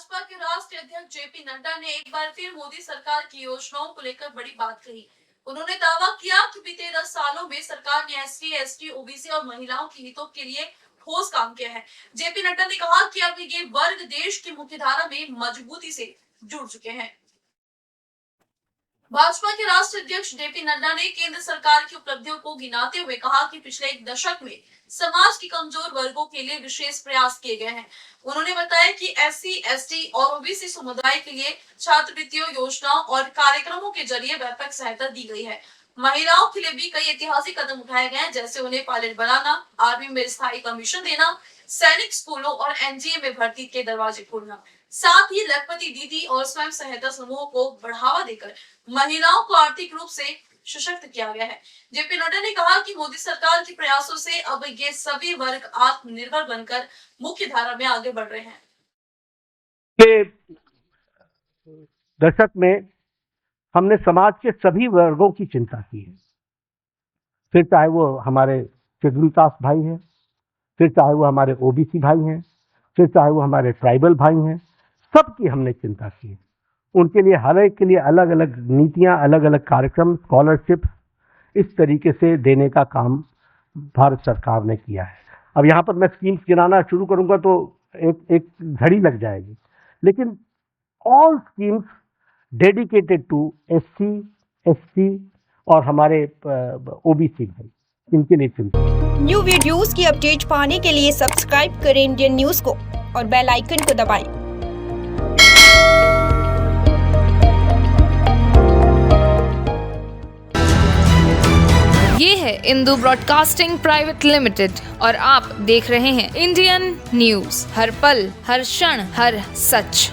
भाजपा के राष्ट्रीय अध्यक्ष जेपी नड्डा ने एक बार फिर मोदी सरकार की योजनाओं को लेकर बड़ी बात कही। उन्होंने दावा किया कि बीते 10 सालों में सरकार ने एससी, एसटी, ओबीसी और महिलाओं के हितों के लिए ठोस काम किया है। जेपी नड्डा ने कहा कि अब ये वर्ग देश की मुख्यधारा में मजबूती से जुड़ चुके हैं। भाजपा के राष्ट्रीय अध्यक्ष जेपी नड्डा ने केंद्र सरकार की उपलब्धियों को गिनाते हुए कहा कि पिछले एक दशक में समाज के कमजोर वर्गों के लिए विशेष प्रयास किए गए हैं। उन्होंने बताया कि एससी, एसटी और ओबीसी समुदाय के लिए छात्रवृत्तियों, योजनाओं और कार्यक्रमों के जरिए व्यापक सहायता दी गई है। महिलाओं के लिए भी कई ऐतिहासिक कदम उठाए गए हैं, जैसे उन्हें पायलट बनाना, आर्मी में स्थायी कमीशन देना, सैनिक स्कूलों और एनजीए में भर्ती के दरवाजे खोलना। साथ ही लखपति दीदी और स्वयं सहायता समूहों को बढ़ावा देकर महिलाओं को आर्थिक रूप से सशक्त किया गया है। जेपी नड्डा ने कहा कि मोदी सरकार के प्रयासों से अब ये सभी वर्ग आत्मनिर्भर बनकर मुख्य धारा में आगे बढ़ रहे हैं। के दशक में हमने समाज के सभी वर्गों की चिंता की है, फिर चाहे वो हमारे शेड्यूल कास्ट भाई हैं, फिर चाहे वो हमारे ओबीसी भाई हैं, फिर चाहे वो हमारे ट्राइबल भाई हैं, सबकी हमने चिंता की है। उनके लिए हर एक के लिए अलग अलग नीतियां, अलग अलग कार्यक्रम, स्कॉलरशिप इस तरीके से देने का काम भारत सरकार ने किया है। अब यहाँ पर मैं स्कीम्स गिनाना शुरू करूंगा तो एक घड़ी लग जाएगी, लेकिन all schemes dedicated to SC, ST और हमारे ओबीसी भाई, इनके लिए चिंता। न्यू वीडियोस की अपडेट पाने के लिए सब्सक्राइब करें इंडियन न्यूज को और बेल आइकन को दबाएं। ये है इंदू ब्रॉडकास्टिंग प्राइवेट लिमिटेड और आप देख रहे हैं इंडियन न्यूज, हर पल, हर क्षण, हर सच।